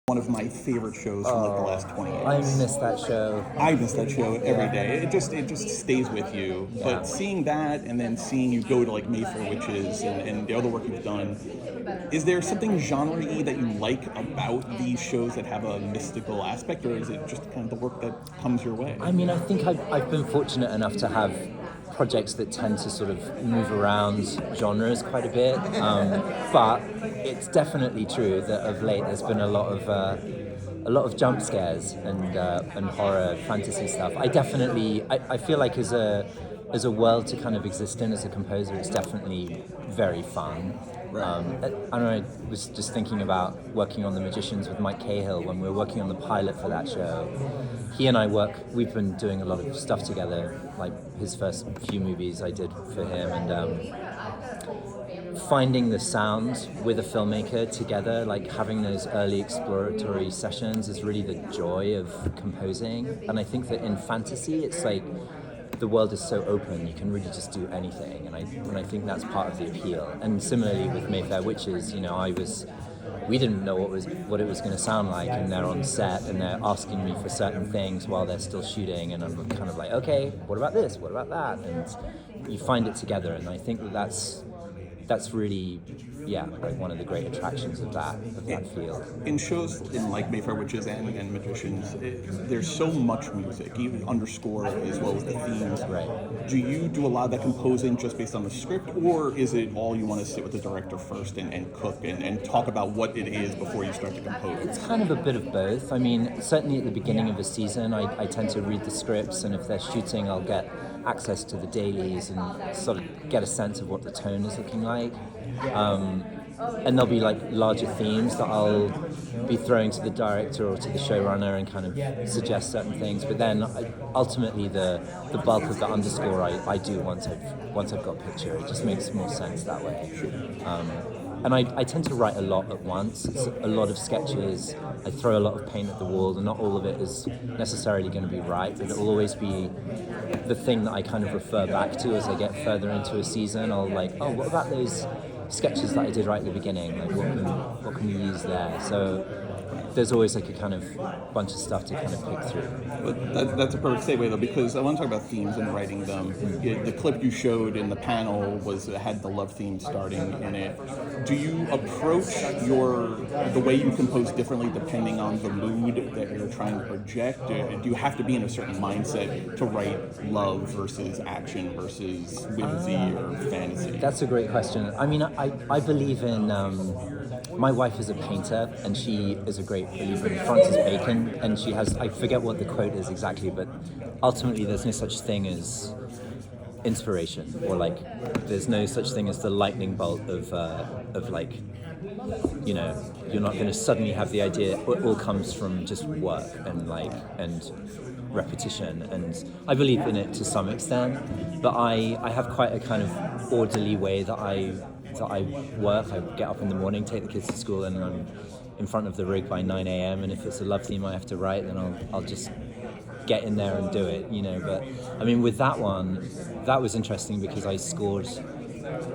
one of my favorite shows from like the last 20 years. I miss that show. I miss that show every day. It just stays with you. Yeah. But seeing that and then seeing you go to like Mayfair Witches and the other work you've done, is there something genre-y that you like about these shows that have a mystical aspect, or is it just kind of the work that comes your way? I mean, I think I've been fortunate enough to have projects that tend to sort of move around genres quite a bit, but it's definitely true that of late there's been a lot of jump scares and horror fantasy stuff. I feel like as a world to kind of exist in as a composer, it's definitely very fun. I was just thinking about working on The Magicians with Mike Cahill when we were working on the pilot for that show. He and we've been doing a lot of stuff together, like his first few movies I did for him, and finding the sound with a filmmaker together, like having those early exploratory sessions is really the joy of composing. And I think that in fantasy, it's like the world is so open, you can really just do anything, and I think that's part of the appeal. And similarly with Mayfair Witches, we didn't know what it was going to sound like, and they're on set and they're asking me for certain things while they're still shooting, and I'm kind of like, okay, what about this, what about that, and you find it together. And I think that's really, like one of the great attractions of that field. In shows in like Mayfair Witches and Magicians, there's so much music, even underscore as well as the themes. Right. Do you do a lot of that composing just based on the script, or is it all you want to sit with the director first and cook and talk about what it is before you start to compose? It's kind of a bit of both. I mean, certainly at the beginning of a season, I tend to read the scripts, and if they're shooting, I'll get access to the dailies and sort of get a sense of what the tone is looking like. And there'll be like larger themes that I'll be throwing to the director or to the showrunner and kind of suggest certain things. But then ultimately the bulk of the underscore I do once I've got a picture. It just makes more sense that way. And I tend to write a lot at once. It's a lot of sketches. I throw a lot of paint at the wall, and not all of it is necessarily going to be right, but it'll always be the thing that I kind of refer back to as I get further into a season. I'll like, oh, what about those sketches that I did right at the beginning? Like, what can we use there? So there's always like a kind of bunch of stuff to kind of pick through. But that's a perfect segue though, because I want to talk about themes and writing them. The clip you showed in the panel had the love theme starting in it. Do you approach the way you compose differently depending on the mood that you're trying to project? Do you have to be in a certain mindset to write love versus action versus whimsy or fantasy? That's a great question. I mean, I believe in. My wife is a painter, and she is a great believer in Francis Bacon, and she has, I forget what the quote is exactly, but ultimately there's no such thing as inspiration, or like there's no such thing as the lightning bolt of like, you're not going to suddenly have the idea. It all comes from just work and repetition, and I believe in it to some extent, but I have quite a kind of orderly way that I work. I get up in the morning, take the kids to school, and I'm in front of the rig by 9 a.m. And if it's a love theme I have to write, then I'll just get in there and do it, But I mean, with that one, that was interesting because I scored.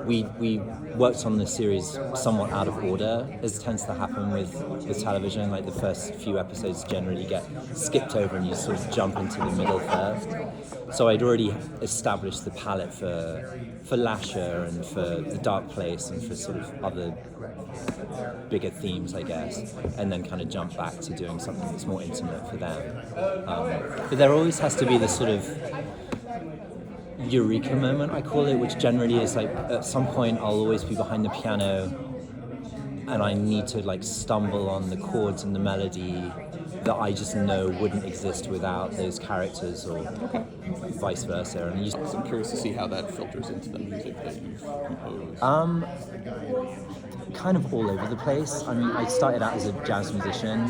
We worked on the series somewhat out of order, as tends to happen with television. Like the first few episodes generally get skipped over and you sort of jump into the middle first. So I'd already established the palette for Lasher and for The Dark Place and for sort of other bigger themes, I guess, and then kind of jump back to doing something that's more intimate for them. But there always has to be this sort of eureka moment, I call it, which generally is like at some point I'll always be behind the piano and I need to like stumble on the chords and the melody that I just know wouldn't exist without those characters, or vice versa. And I'm curious to see how that filters into the music that you've composed. Kind of all over the place. I mean, I started out as a jazz musician.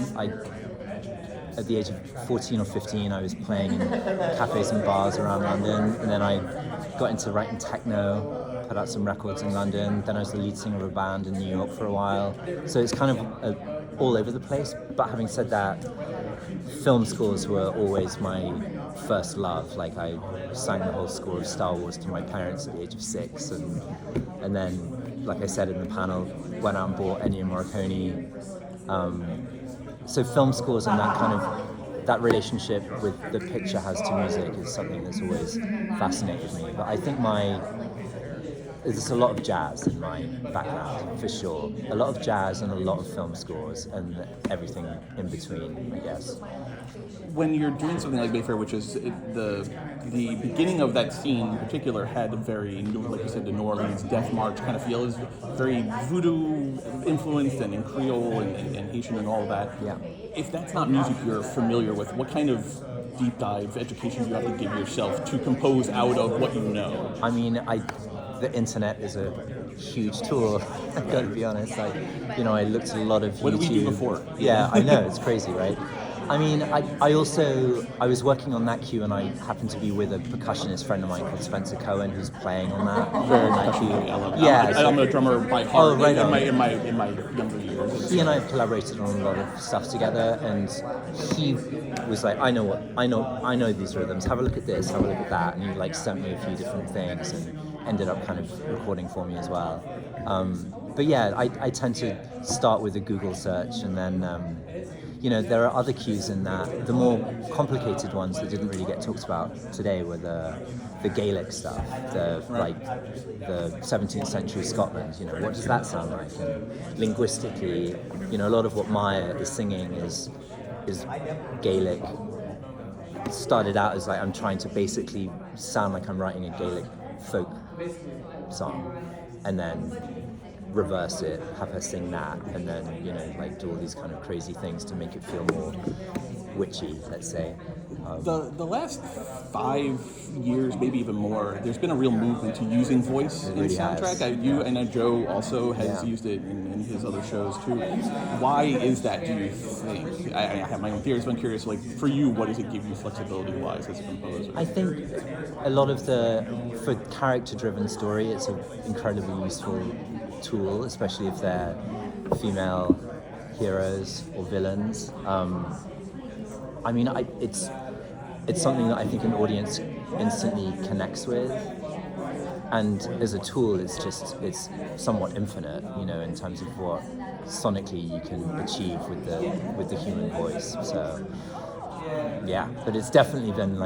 At the age of 14 or 15, I was playing in cafes and bars around London, and then I got into writing techno, put out some records in London. Then I was the lead singer of a band in New York for a while. So it's kind of all over the place. But having said that, film scores were always my first love. Like I sang the whole score of Star Wars to my parents at the age of 6, and then, like I said in the panel, went out and bought Ennio Morricone so film scores and that kind of that relationship with the picture has to music is something that's always fascinated me. But I think there's a lot of jazz in my background, for sure. A lot of jazz and a lot of film scores and everything in between, I guess. When you're doing something like Mayfair, which is the beginning of that scene in particular had a very, like you said, the New Orleans Death March kind of feel, is very voodoo influenced and in Creole and Haitian and all of that. Yeah. If that's not music you're familiar with, what kind of deep dive education do you have to give yourself to compose out of what you know? I mean, the internet is a huge tool. I gotta be honest. I looked at a lot of YouTube. What did we do before? Yeah, I know, it's crazy, right? I mean, I was working on that cue, and I happened to be with a percussionist friend of mine called Spencer Cohen, who's playing on that. Very that cue. I love it. Yeah, I'm a drummer by heart. Oh, right in my younger years. He and I have collaborated on a lot of stuff together, and he was like, I know these rhythms. Have a look at this. Have a look at that. And he sent me a few different things, and ended up kind of recording for me as well. But yeah, I tend to start with a Google search, and then there are other cues in that. The more complicated ones that didn't really get talked about today were the Gaelic stuff, the 17th century Scotland. What does that sound like? And linguistically, a lot of what Maya is singing is Gaelic. It started out as I'm trying to basically sound like I'm writing a Gaelic folk song, and then reverse it, have her sing that, and then do all these kind of crazy things to make it feel more witchy, let's say. The last 5 years, maybe even more, there's been a real movement to using voice in soundtrack. I know Joe also has used it in his other shows too. Why is that, do you think? I have my own theories, but I'm curious, for you, what does it give you flexibility-wise as a composer? I think a lot of for character-driven story, it's an incredibly useful tool, especially if they're female heroes or villains. It's something that I think an audience instantly connects with, and as a tool, it's somewhat infinite, in terms of what sonically you can achieve with the human voice. So. Yeah, but it's definitely been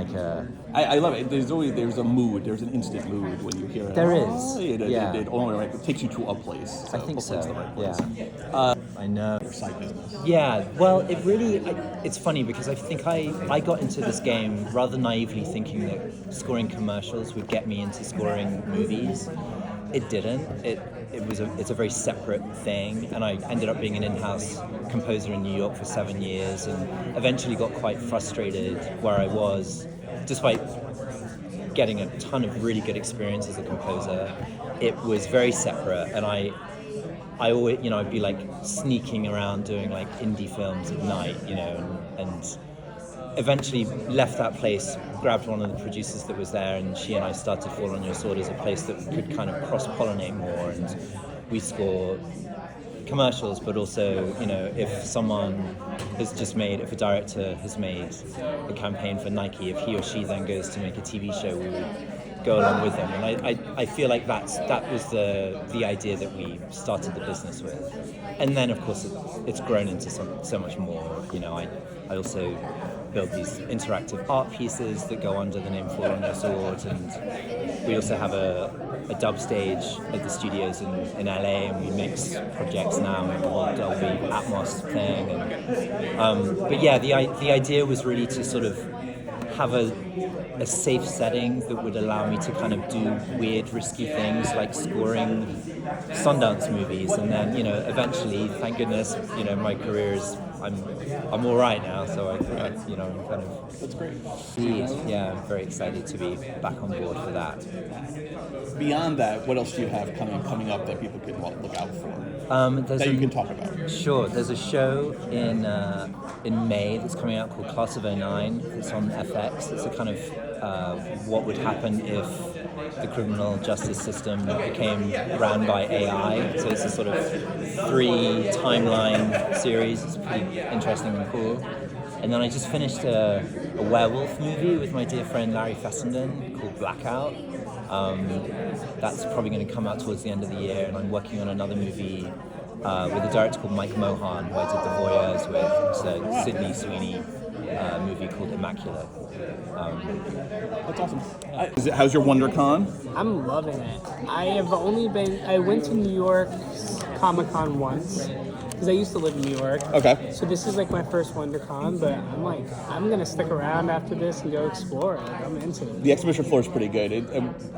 I love it. There's a mood. There's an instant mood when you hear it. There is. It takes you to a place. I think so. The right place. Yeah. I know. Your side business. Yeah. Well, it really. It's funny because I think I got into this game rather naively, thinking that scoring commercials would get me into scoring movies. It didn't. It's a very separate thing, and I ended up being an in-house composer in New York for 7 years, and eventually got quite frustrated where I was, despite getting a ton of really good experience as a composer. It was very separate, and I always, I'd be sneaking around doing indie films at night, and eventually left that place, grabbed one of the producers that was there, and she and I started Fall on Your Sword as a place that could kind of cross-pollinate more, and we score commercials, but also, if a director has made a campaign for Nike, if he or she then goes to make a TV show, we would go along with them. And I feel like that was the idea that we started the business with. And then, of course, it's grown into so much more. I also build these interactive art pieces that go under the name Fall on Your Sword, and we also have a dub stage at the studios in LA, and we mix projects now in the whole Dolby Atmos thing. But yeah, the idea was really to sort of have a safe setting that would allow me to kind of do weird, risky things like scoring Sundance movies, and then eventually, thank goodness, my career is I'm all right now, so I'm kind of. That's great. Yeah, I'm very excited to be back on board for that. Beyond that, what else do you have coming up that people can look out for? That you can talk about. Sure. There's a show in May that's coming out called Class of '09. It's on FX. It's a kind of what would happen if the criminal justice system became ran by AI. So it's a sort of 3 timeline series. It's pretty interesting and cool. And then I just finished a werewolf movie with my dear friend Larry Fessenden called Blackout. That's probably going to come out towards the end of the year, and I'm working on another movie with a director called Mike Mohan, who I did The Voyeurs with. a Sydney Sweeney movie called Immaculate. That's awesome. How's your Wondercon? I'm loving it. I went to New York Comic-Con once, because I used to live in New York. Okay. So this is like my first WonderCon, but I'm going to stick around after this and go explore it. I'm into it. The exhibition floor is pretty good.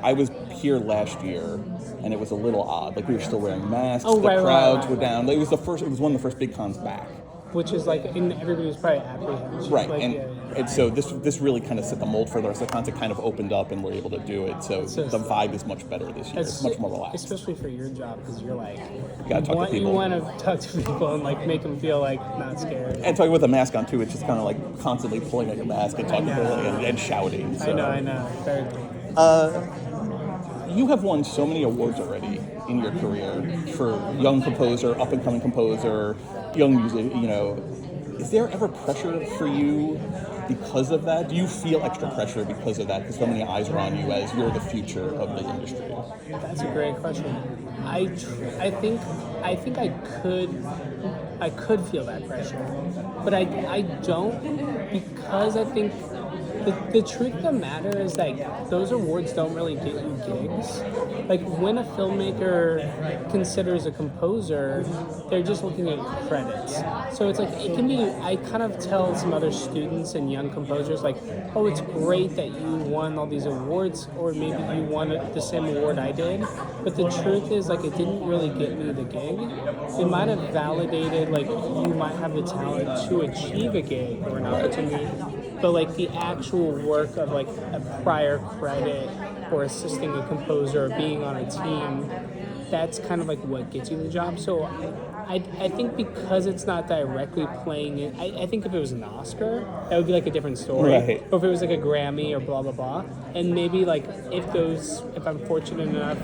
I was here last year, and it was a little odd. Like, we were still wearing masks. The crowds were down. It was one of the first big cons back. Which is like, and everybody was probably apprehensive. Right, like, and so this really kind of set the mold for the rest of the cons. It kind of opened up, and we're able to do it. So the vibe is much better this year. It's much more relaxed. Especially for your job, because you're like, you gotta talk to people. You want to talk to people and like make them feel like not scared. And talking with a mask on too, it's just kind of like constantly pulling at your mask and talking to people and shouting. So. I know. Very cool. You have won so many awards already in your career for young composer, up and coming composer, young music. Is there ever pressure for you because of that? Do you feel extra pressure because of that? Because so many eyes are on you as you're the future of the industry. That's a great question. I think I could feel that pressure, but I don't, because I think the truth of the matter is like those awards don't really get you gigs. Like when a filmmaker considers a composer, they're just looking at credits. So it's like it can be. I kind of tell some other students and young composers like, oh, it's great that you won all these awards, or maybe you won the same award I did. But the truth is like it didn't really get me the gig. It might have validated like you might have the talent to achieve a gig or an opportunity. But like the actual work of like a prior credit or assisting a composer or being on a team, that's kind of like what gets you the job. So I think because it's not directly playing it, I think if it was an Oscar, that would be like a different story. Right. Or if it was like a Grammy or blah, blah, blah. And maybe like if I'm fortunate enough,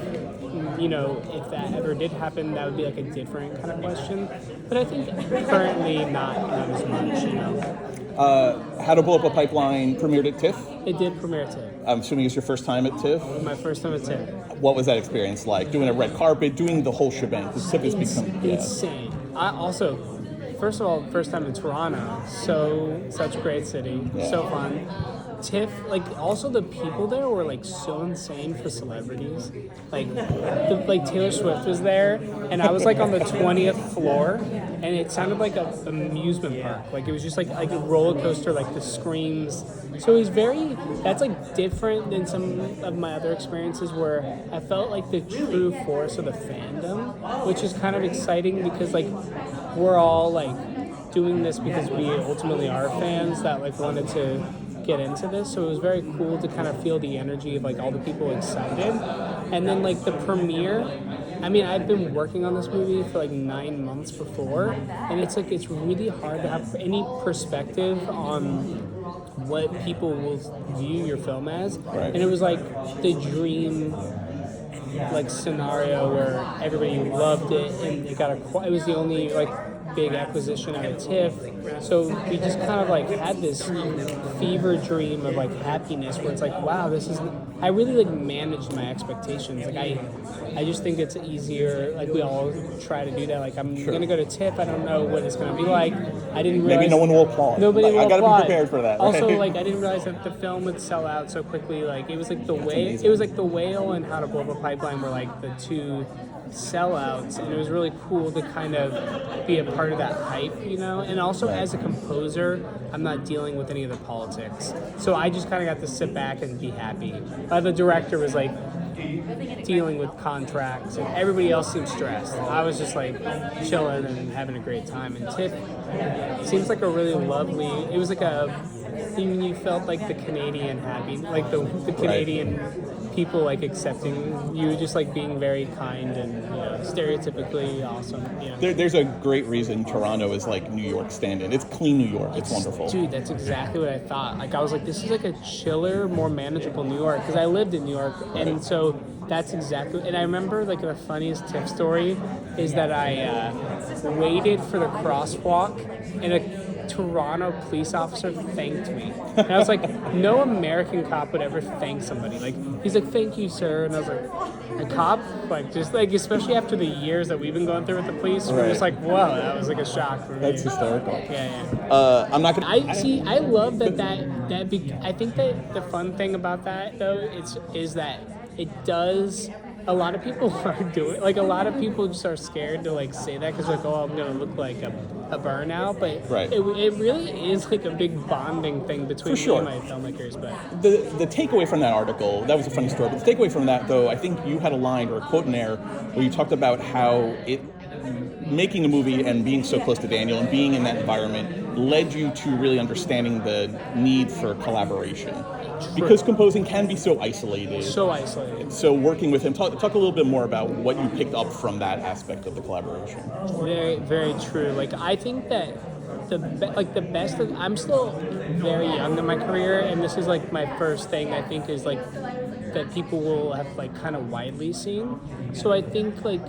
if that ever did happen, that would be like a different kind of question. But I think currently not as much, How to Blow Up a Pipeline premiered at TIFF. It did premiere at TIFF. I'm assuming it's your first time at TIFF. My first time at TIFF. What was that experience like? Doing a red carpet, doing the whole shebang. Because TIFF has become insane. I also, first of all, first time in Toronto. Such a great city. Yeah. So fun. TIFF, like also the people there were like so insane for celebrities. Like Taylor Swift was there, and I was like on the 20th floor, and it sounded like an amusement park. Like it was just like a roller coaster, like the screams. So it was that's like different than some of my other experiences where I felt like the true force of the fandom, which is kind of exciting because like we're all like doing this because we ultimately are fans that like wanted to get into this, so it was very cool to kind of feel the energy of like all the people excited. And then like the premiere, I mean, I've been working on this movie for like 9 months before, and it's really hard to have any perspective on what people will view your film as. Right. And it was like the dream like scenario where everybody loved it, and it was the only like big acquisition out of TIFF, so we just kind of like had this fever dream of like happiness where it's like, wow, I really like managed my expectations. Like I just think it's easier, like we all try to do that, like I'm gonna go to TIFF, I don't know what it's gonna be like. I didn't realize maybe no one will applaud. Nobody will I gotta applaud. be prepared for that. Also, right? like I didn't realize that the film would sell out so quickly. Like it was like it was like The Whale and How to Blow Up a Pipeline were like the two sellouts, and it was really cool to kind of be a part of that hype, and also as a composer, I'm not dealing with any of the politics, so I just kind of got to sit back and be happy. The director was like dealing with contracts, and everybody else seemed stressed. I was just like chilling and having a great time. And TIFF seems like a really lovely, it was like you felt like the Canadian happy, like the Canadian people like accepting you, just like being very kind and stereotypically awesome. There's a great reason Toronto is like New York stand-in. It's clean New York. It's wonderful. Dude, that's exactly what I thought. Like I was like, this is like a chiller, more manageable New York, because I lived in New York, and so that's exactly. And I remember like the funniest TIFF story is that I waited for the crosswalk, and Toronto police officer thanked me. And I was like, no American cop would ever thank somebody. Like, he's like, thank you, sir. And I was like, a cop? Like, just like, especially after the years that we've been going through with the police, we're just like, whoa, that was like a shock for me. That's hysterical. Yeah. I'm not gonna. I love that I think that the fun thing about that though is that it does. A lot of people are doing, like, a lot of people just are scared to like say that because like, oh, I'm gonna look like a burnout, but Right. it really is like a big bonding thing between For sure. me and my filmmakers. But The takeaway from that article, that was a funny story, but the takeaway from that, though, I think you had a line or a quote in there where you talked about how making a movie and being so close to Daniel and being in that environment led you to really understanding the need for collaboration. Because composing can be so isolated. so isolated. So working with him, talk a little bit more about what you picked up from that aspect of the collaboration. Very, very true. Like, I think that the best. I'm still very young in my career, and this is like my first thing. I think is like that people will have like kind of widely seen. So I think like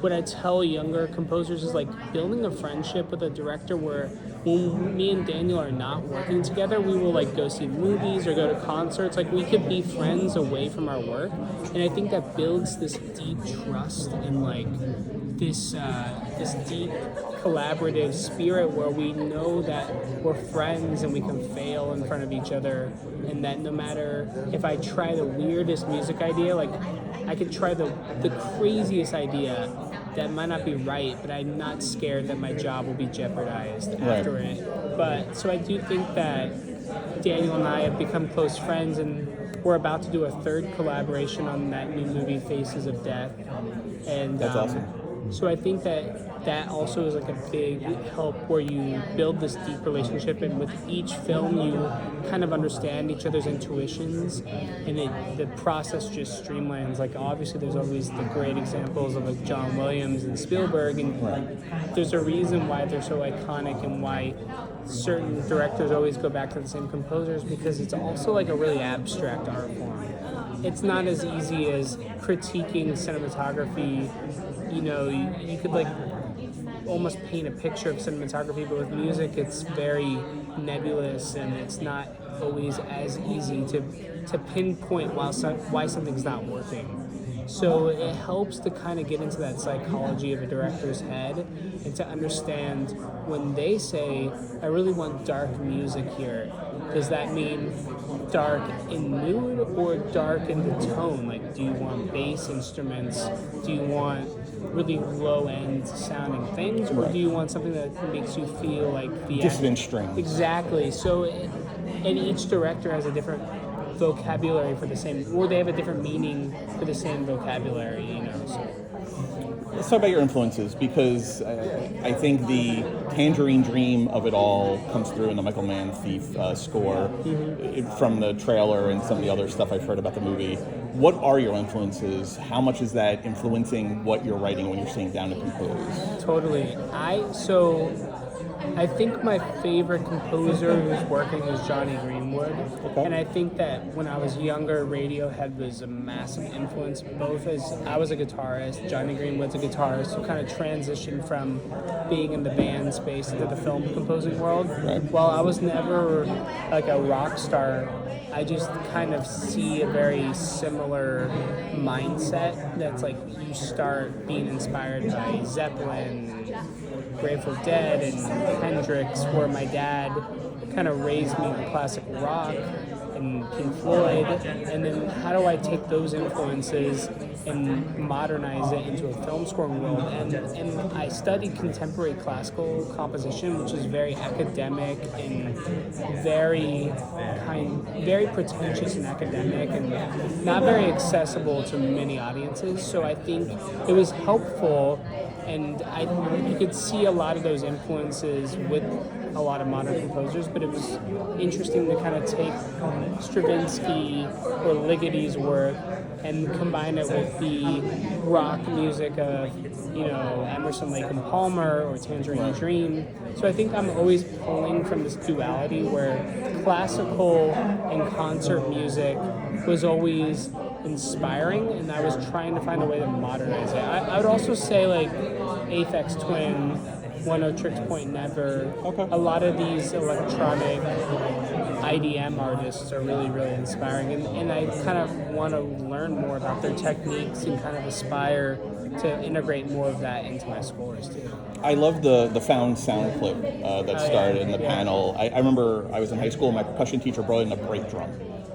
what I tell younger composers is like building a friendship with a director where when me and Daniel are not working together, we will like go see movies or go to concerts. Like, we could be friends away from our work, and I think that builds this deep trust and like this deep collaborative spirit where we know that we're friends and we can fail in front of each other, and that no matter if I try the weirdest music idea, like I could try the craziest idea that might not be right, but I'm not scared that my job will be jeopardized after it. But so I do think that Daniel and I have become close friends, and we're about to do a third collaboration on that new movie, Faces of Death. And That's awesome. So I think that also is like a big help where you build this deep relationship, and with each film you kind of understand each other's intuitions, and the process just streamlines. Like, obviously there's always the great examples of like John Williams and Spielberg, and there's a reason why they're so iconic and why certain directors always go back to the same composers, because it's also like a really abstract art form. It's not as easy as critiquing cinematography. You know, you could like almost paint a picture of cinematography, but with music it's very nebulous, and it's not always as easy to pinpoint why something's not working. So it helps to kind of get into that psychology of a director's head and to understand when they say, I really want dark music here, does that mean dark in mood or dark in the tone? Like, do you want bass instruments? Do you want really low-end sounding things, or do you want something that makes you feel like the Dissonant strings. Exactly. So, and each director has a different vocabulary for the same, or they have a different meaning for the same vocabulary, you know. So Let's talk about your influences, because I think the Tangerine Dream of it all comes through in the Michael Mann Thief score from the trailer and some of the other stuff I've heard about the movie. What are your influences? How much is that influencing what you're writing when you're sitting down to compose? totally. I think my favorite composer who's working is Johnny Greenwood. Okay. And I think that when I was younger, Radiohead was a massive influence, both as I was a guitarist, Johnny Greenwood's a guitarist, who kind of transitioned from being in the band space into the film composing world. Right. While I was never like a rock star, I just kind of see a very similar mindset that's like you start being inspired by Zeppelin, Grateful Dead, and Hendrix, where my dad kind of raised me in classic rock and Pink Floyd, and then how do I take those influences and modernize it into a film scoring world? And I studied contemporary classical composition, which is very academic and very pretentious and academic and not very accessible to many audiences. So I think it was helpful, and you could see a lot of those influences with a lot of modern composers, but it was interesting to kind of take Stravinsky or Ligeti's work and combine it with the rock music of, you know, Emerson, Lake and Palmer or Tangerine Dream. So I think I'm always pulling from this duality where classical and concert music was always inspiring, and I was trying to find a way to modernize it. I would also say like Aphex Twin One O Tricks Point Never. Okay. A lot of these electronic IDM artists are really, really inspiring, and I kind of want to learn more about their techniques and kind of aspire to integrate more of that into my scores too. I love the found sound clip that started in the panel. I remember I was in high school and my percussion teacher brought in a break drum.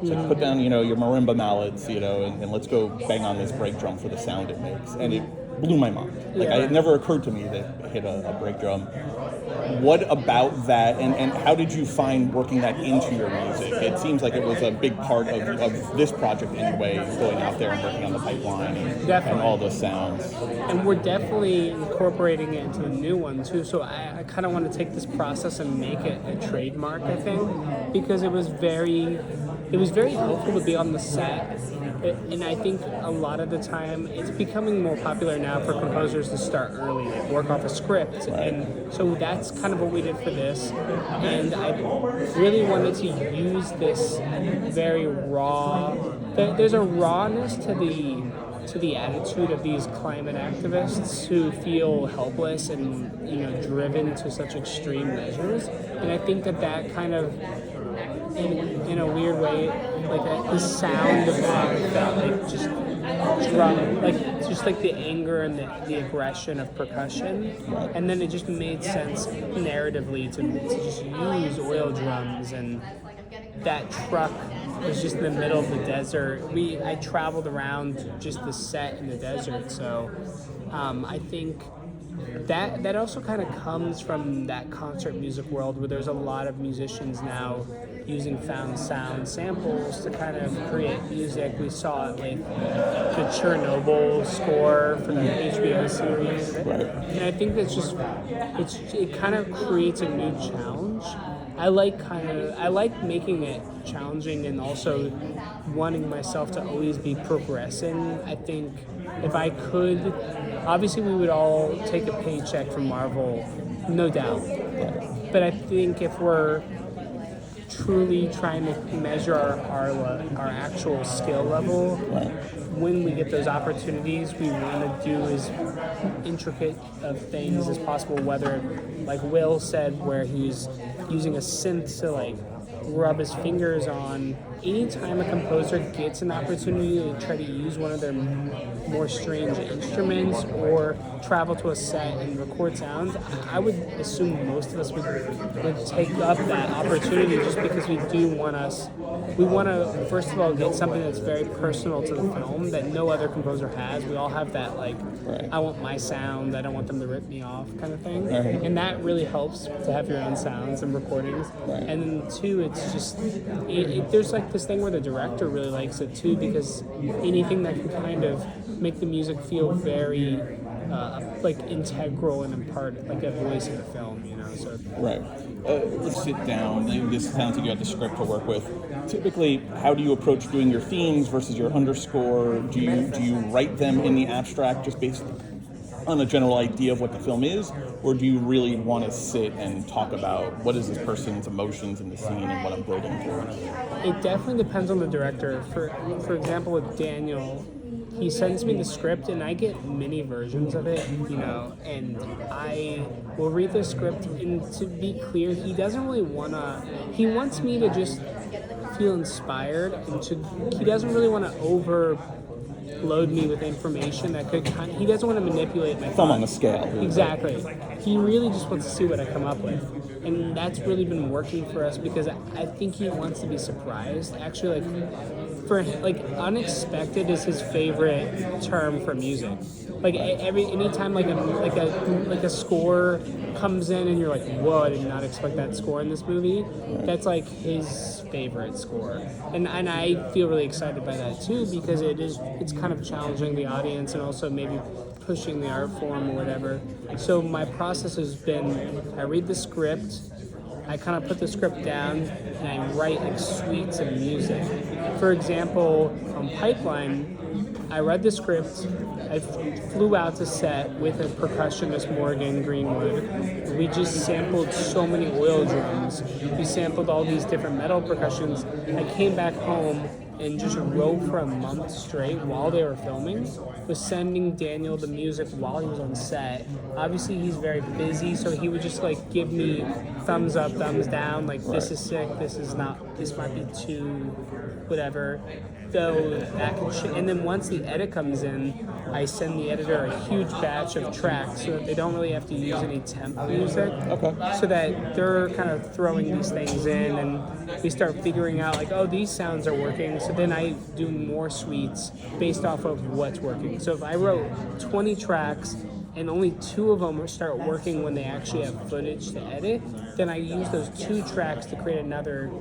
So put down, your marimba mallets, and let's go bang on this break drum for the sound it makes. And it blew my mind. It never occurred to me to hit a break drum. What about that, and how did you find working that into your music? It seems like it was a big part of this project anyway, going out there and working on the pipeline and all the sounds. And we're definitely incorporating it into the new one too. So I kind of want to take this process and make it a trademark, I think, because it was very helpful to be on the set. And I think a lot of the time it's becoming more popular now for composers to start early, like work off a script. Right. And so that's kind of what we did for this. And I really wanted to use this very raw, there's a rawness to the attitude of these climate activists who feel helpless and driven to such extreme measures. And I think that kind of, in a weird way, the sound of that felt like just drum, just like the anger and the aggression of percussion, and then it just made sense narratively to just use oil drums. And that truck was just in the middle of the desert. I traveled around just the set in the desert, so I think that also kind of comes from that concert music world where there's a lot of musicians now using found sound samples to kind of create music. We saw it with the Chernobyl score for the HBO series. Right. And I think that's it kind of creates a new challenge. I like making it challenging and also wanting myself to always be progressing. I think if I could, obviously we would all take a paycheck from Marvel, no doubt. But I think if we're truly trying to measure our actual skill level, when we get those opportunities, we want to do as intricate of things as possible, whether, like Will said, where he's using a synth to rub his fingers on. Anytime a composer gets an opportunity to try to use one of their more strange instruments or travel to a set and record sounds, I would assume most of us would take up that opportunity, just because we want to first of all get something that's very personal to the film that no other composer has. We all have that I want my sound, I don't want them to rip me off kind of thing. Right. And that really helps to have your own sounds and recordings. Right. And then two, it's just there's this thing where the director really likes it too, because anything that can kind of make the music feel very integral and a part, like a voice of the film, So Right. Let's sit down. This sounds like you have the script to work with. Typically, how do you approach doing your themes versus your underscore? Do you write them in the abstract just based on a general idea of what the film is, or do you really want to sit and talk about what is this person's emotions in the scene and what I'm building towards? It definitely depends on the director. For example, with Daniel, he sends me the script and I get mini versions of it, and I will read the script, and to be clear, he doesn't really he wants me to just feel inspired, and he doesn't really want to overload me with information that he doesn't want to manipulate my Thumb on the scale. Exactly. He really just wants to see what I come up with. And that's really been working for us, because I think he wants to be surprised. Actually, unexpected is his favorite term for music. Anytime a score comes in and you're like, whoa, I did not expect that score in this movie. That's his favorite score. And I feel really excited by that too, because it's kind of challenging the audience and also maybe pushing the art form or whatever. So my process has been, I read the script, I kind of put the script down, and I write suites of music. For example, on Pipeline, I read the script, I flew out to set with a percussionist, Morgan Greenwood. We just sampled so many oil drums. We sampled all these different metal percussions. I came back home, and just wrote for a month straight while they were filming, was sending Daniel the music while he was on set. Obviously, he's very busy, so he would just like give me thumbs up, thumbs down, like this is sick, this is not, this might be too, whatever. So that can and then once the edit comes in, I send the editor a huge batch of tracks so that they don't really have to use any temp music. Okay. So that they're kind of throwing these things in, and we start figuring out like, oh, these sounds are working. So then I do more suites based off of what's working. So if I wrote 20 tracks and only 2 of them start working when they actually have footage to edit, then I use those 2 tracks to create another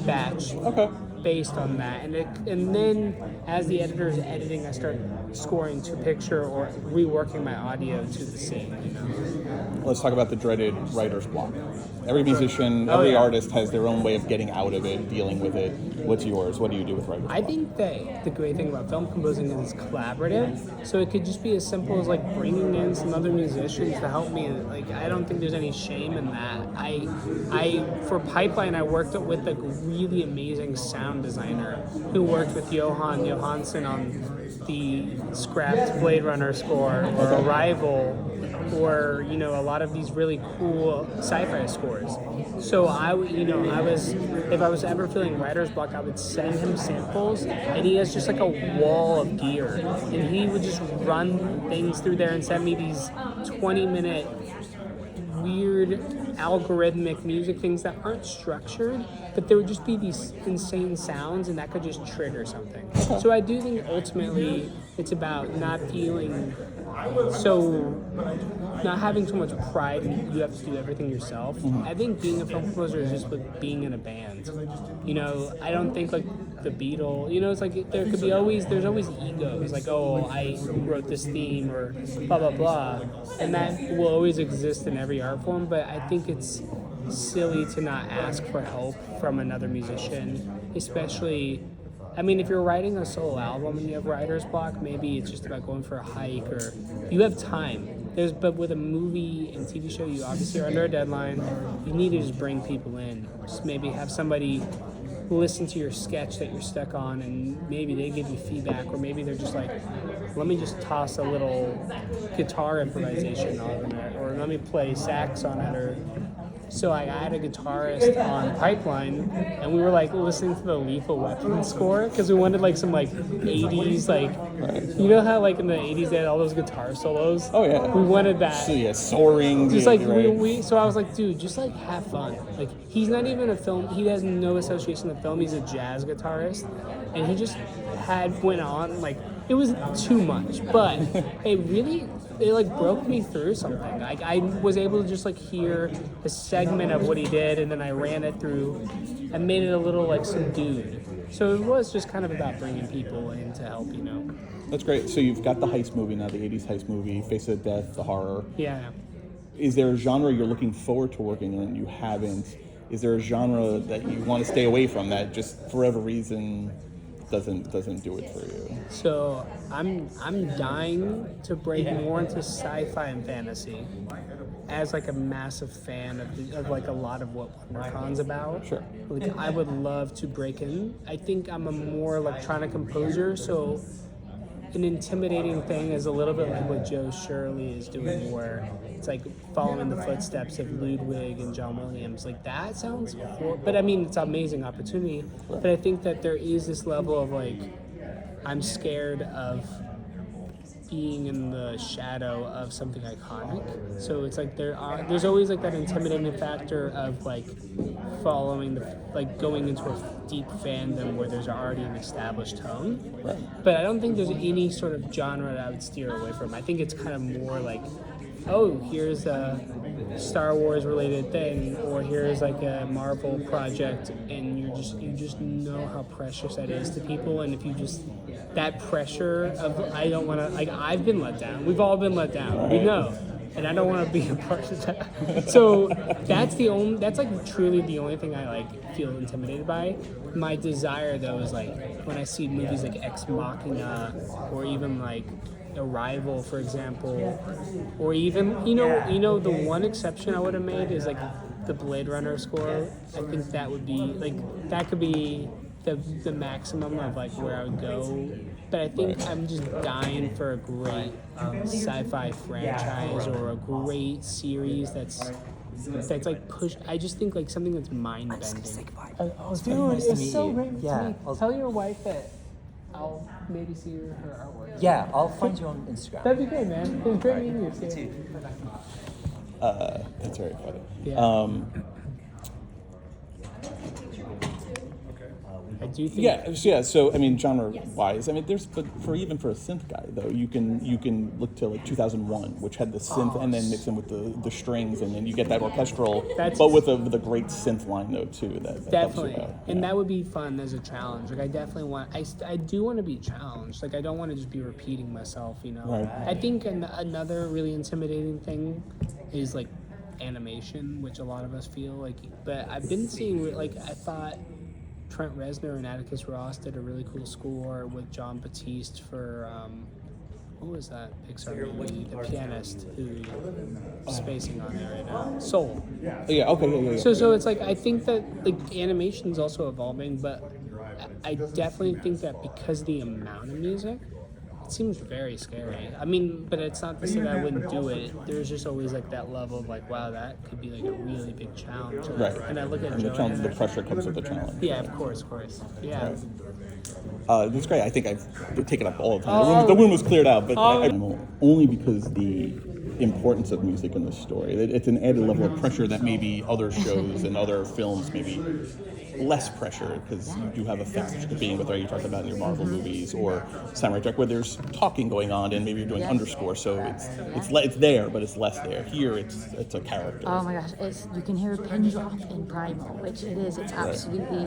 batch. Okay. Based on that, and then as the editor is editing, I start scoring to picture or reworking my audio to the scene. You know? Let's talk about the dreaded writer's block. Every musician, every artist has their own way of getting out of it, dealing with it. What's yours? What do you do with writer's block? I think that the great thing about film composing is it's collaborative. So it could just be as simple as like bringing in some other musicians to help me. Like I don't think there's any shame in that. I for Pipeline, I worked with a really amazing sound designer who worked with Johan Johansson on the scrapped Blade Runner score or Arrival, or a lot of these really cool sci-fi scores. So if I was ever feeling writer's block, I would send him samples, and he has just like a wall of gear, and he would just run things through there and send me these 20-minute weird algorithmic music things that aren't structured, but there would just be these insane sounds, and that could just trigger something. So I do think ultimately it's about not having so much pride and you have to do everything yourself. I think being a film composer is just like being in a band. I don't think like the Beatles, it's like there's always egos, like, oh, I wrote this theme or blah, blah, blah. And that will always exist in every art form, but I think it's silly to not ask for help from another musician, especially, if you're writing a solo album and you have writer's block, maybe it's just about going for a hike or you have time. But with a movie and TV show, you obviously are under a deadline. You need to just bring people in. Just maybe have somebody listen to your sketch that you're stuck on, and maybe they give you feedback, or maybe they're just like, let me just toss a little guitar improvisation on it, or let me play sax on it, or... So I had a guitarist on Pipeline, and we were like listening to the Lethal Weapon score because we wanted like some like 80s you know how like in the 80s they had all those guitar solos. Oh yeah. We wanted that. So, yeah, soaring. Just like so I was like, dude, just like have fun. Like he's not even a film. He has no association with film. He's a jazz guitarist, and he just went on like it was too much, but it like broke me through something. Like I was able to just like hear a segment of what he did, and then I ran it through and made it a little like subdued. So it was just kind of about bringing people in to help, That's great. So you've got the heist movie now, the 80s heist movie, Face of Death, the horror. Yeah. Is there a genre you're looking forward to working on you haven't? Is there a genre that you want to stay away from that just for whatever reason doesn't do it for you? So I'm dying to break more into sci-fi and fantasy as like a massive fan of like a lot of what Wondercon's about. Sure. Like I would love to break in. I think I'm a more electronic composer, so an intimidating thing is a little bit like what Joe Shirley is doing, where it's like following the footsteps of Ludwig and John Williams. Like that sounds cool, but it's an amazing opportunity. Right. But I think that there is this level of like, I'm scared of being in the shadow of something iconic. So it's like there's always like that intimidating factor of like following going into a deep fandom where there's already an established tone. Right. But I don't think there's any sort of genre that I would steer away from. I think it's kind of more like, oh, here's a Star Wars related thing, or here's like a Marvel project, and you just know how precious that is to people, and if you just that pressure of I don't want to, like, I've been let down. We've all been let down. We know. And I don't want to be a part of that. So that's like truly the only thing I like feel intimidated by. My desire though is like when I see movies like Ex Machina, or even like Arrival, for example, or even you know the one exception I would have made is like the Blade Runner score. I think that would be like that could be the maximum of like where I would go. But I think I'm just dying for a great sci-fi franchise or a great series that's like push. I just think like something that's mind bending. Oh, dude, it's so great. Yeah, Tell your wife that I'll maybe see her artwork. Yeah, I'll find you on Instagram. That'd be great, man. It was great meeting you too. That's very funny. Yeah. I do think. Yeah. So I mean, genre-wise, I mean, but for a synth guy though, you can look to like 2001, which had the synth and then mix in with the strings, and then you get that orchestral, but with a great synth line though too. That Definitely, helps you out. and that would be fun as a challenge. Like I definitely want. I do want to be challenged. Like I don't want to just be repeating myself. You know. Right. I think another really intimidating thing is like animation, which a lot of us feel like. But I've been seeing like I thought Trent Reznor and Atticus Ross did a really cool score with John Batiste for what was that Pixar movie? The pianist who's spacing on it right now. Soul. Yeah. Okay. Yeah. So it's like I think that like animation is also evolving, but I definitely think that because of the amount of music, it seems very scary. I mean, but it's not to say that I wouldn't do it. There's just always like that level of like, wow, that could be like a really big challenge. Right. And I look at the challenge, the pressure comes with the challenge. Yeah, of course. Yeah. That's great. I think I've taken up all the time. The room was cleared out, but only because the importance of music in the story. It's an added level of pressure that maybe other shows and other films maybe less pressure, because you do have effects that you're being, whether you talked about in your Marvel movies or Samurai Jack, where there's talking going on and maybe you're doing underscore, so it's there, but it's less there. Here, it's a character. Oh my gosh, you can hear a pin drop in Primal, which it is. It's absolutely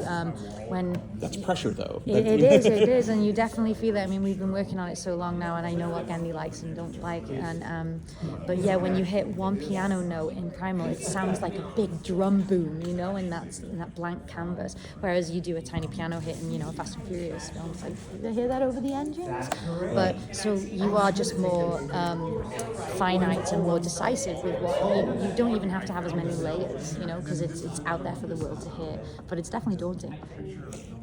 when. That's pressure, though. It is, and you definitely feel it. I mean, we've been working on it so long now, and I know what Gandhi likes and don't like. And but yeah, when you hit one piano note in Primal, it sounds like a big drum boom, you know, in that blank canvas. Whereas you do a tiny piano hit in, a Fast and Furious film, it's like, you hear that over the engines? But so you are just more finite and more decisive with what you don't even have to have as many layers, because it's out there for the world to hear. But it's definitely daunting.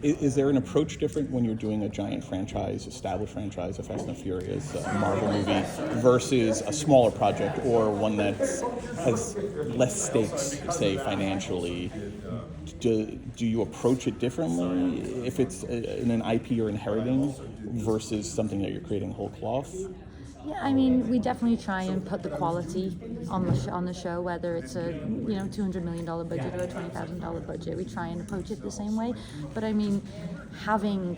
Is there an approach different when you're doing a giant franchise, established franchise, a Fast and Furious, a Marvel movie, versus a smaller project or one that has less stakes, say, financially? Do you approach it differently if it's in an IP or inheriting versus something that you're creating whole cloth? Yeah, I mean, we definitely try and put the quality on the show, whether it's a $200 million budget or a $20,000 budget. We try and approach it the same way. But I mean, having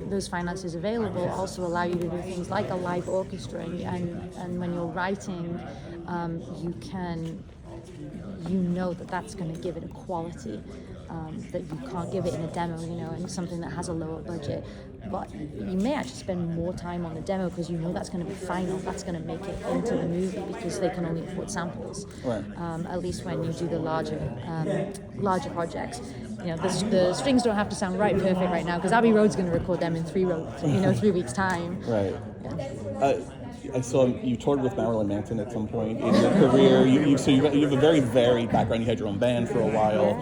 those finances available also allow you to do things like a live orchestra, and when you're writing, you know that's going to give it a quality that you can't give it in a demo, and something that has a lower budget. But you may actually spend more time on the demo because that's going to be final, that's going to make it into the movie, because they can only afford samples. Right. At least when you do the larger projects. The strings don't have to sound perfect right now, because Abbey Road's going to record them in 3 weeks' time. Right. Yeah. I saw you toured with Marilyn Manson at some point in your career. You have a very varied background. You had your own band for a while.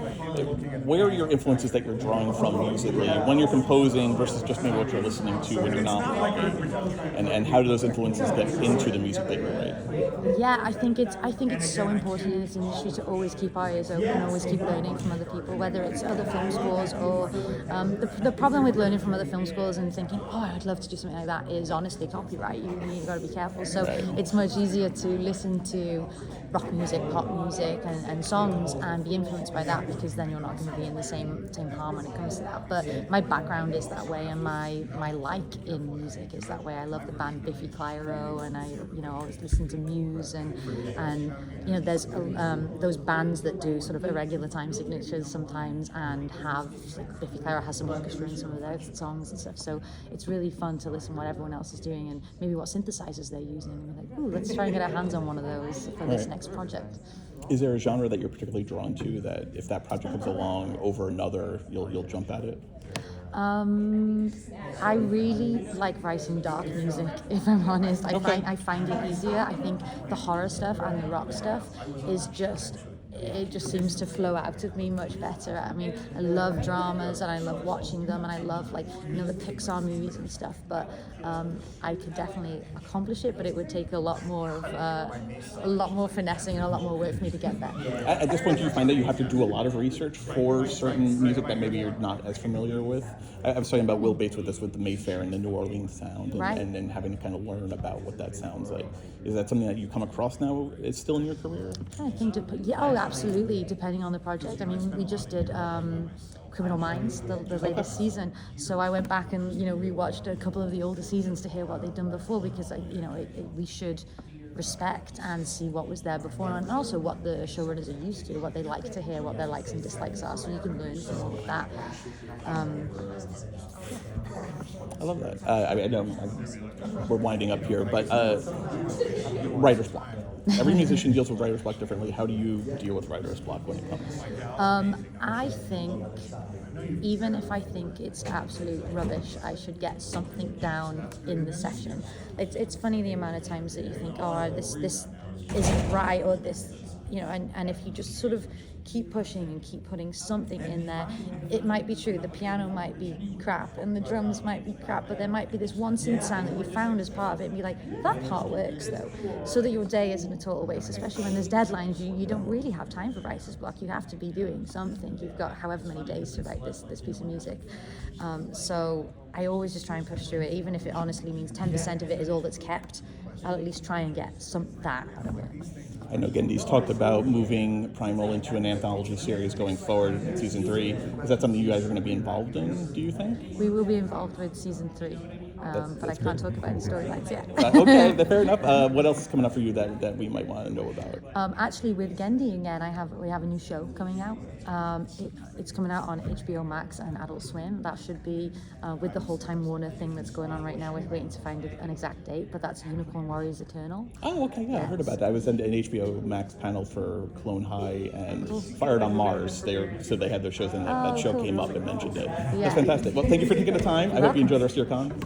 Where are your influences that you're drawing from musically when you're composing versus just maybe what you're listening to when you're not writing? And how do those influences get into the music that you write? Yeah, I think it's so important in this industry to always keep our ears open, always keep learning from other people, whether it's other film scores or the problem with learning from other film scores and thinking, I'd love to do something like that, is honestly copyright. You've got to be careful. So it's much easier to listen to rock music, pop music, and songs and be influenced by that, because then you're not going to be in the same harm when it comes to that. But my background is that way, and my like in music is that way. I love the band Biffy Clyro, and I always listen to Muse, and there's those bands that do sort of irregular time signatures sometimes, and have like Biffy Clyro has some orchestra in some of their songs and stuff. So it's really fun to listen what everyone else is doing and maybe what synthesizers they're using. And we're like, ooh, let's try and get our hands on one of those for this next project. Is there a genre that you're particularly drawn to that if that project comes along over another, you'll jump at it? I really like writing dark music, if I'm honest. I find it easier. I think the horror stuff and the rock stuff is just it just seems to flow out of me much better. I mean, I love dramas and I love watching them, and I love, like, the Pixar movies and stuff, but I could definitely accomplish it, but it would take a lot more finessing and a lot more work for me to get there. At this point, do you find that you have to do a lot of research for certain music that maybe you're not as familiar with? I was talking about Will Bates with this, with the Mayfair and the New Orleans sound, and, Right. and then having to kind of learn about what that sounds like. Is that something that you come across now? It's still in your career? I think absolutely, depending on the project. I mean, we just did Criminal Minds, the latest season, so I went back and rewatched a couple of the older seasons to hear what they'd done before, because we should respect and see what was there before, and also what the showrunners are used to, what they like to hear, what their likes and dislikes are, so you can learn from all of that. I love that. I know we're winding up here, but writer's block. Every musician deals with writer's block differently. How do you deal with writer's block when it comes? I think, even if I think it's absolute rubbish, I should get something down in the session. It's funny the amount of times that you think, oh, this isn't right, or this, and if you just sort of keep pushing and keep putting something in there, it might be true. The piano might be crap and the drums might be crap, but there might be this one synth sound that you found as part of it and be like, that part works though, so that your day isn't a total waste, especially when there's deadlines. You don't really have time for writer's block. You have to be doing something. You've got however many days to write this piece of music. So I always just try and push through it, even if it honestly means 10% of it is all that's kept. I'll at least try and get that out of it. I know Gendy's talked about moving Primal into an anthology series going forward in season 3. Is that something you guys are going to be involved in, do you think? We will be involved with season 3, but I can't talk about any storylines yet. Okay, fair enough. What else is coming up for you that we might want to know about? Actually, with Gendy again, we have a new show coming out. It's coming out on HBO Max and Adult Swim. That should be with the whole Time Warner thing that's going on right now. We're waiting to find an exact date, but that's Unicorn Warriors Eternal. Oh, okay, yeah, I heard about that. I was in an HBO Max panel for Clone High and Fired on Mars. So they had their shows, and that show cool. came up and mentioned it. Yeah. That's fantastic. Well, thank you for taking the time. I hope you enjoy the rest of your con.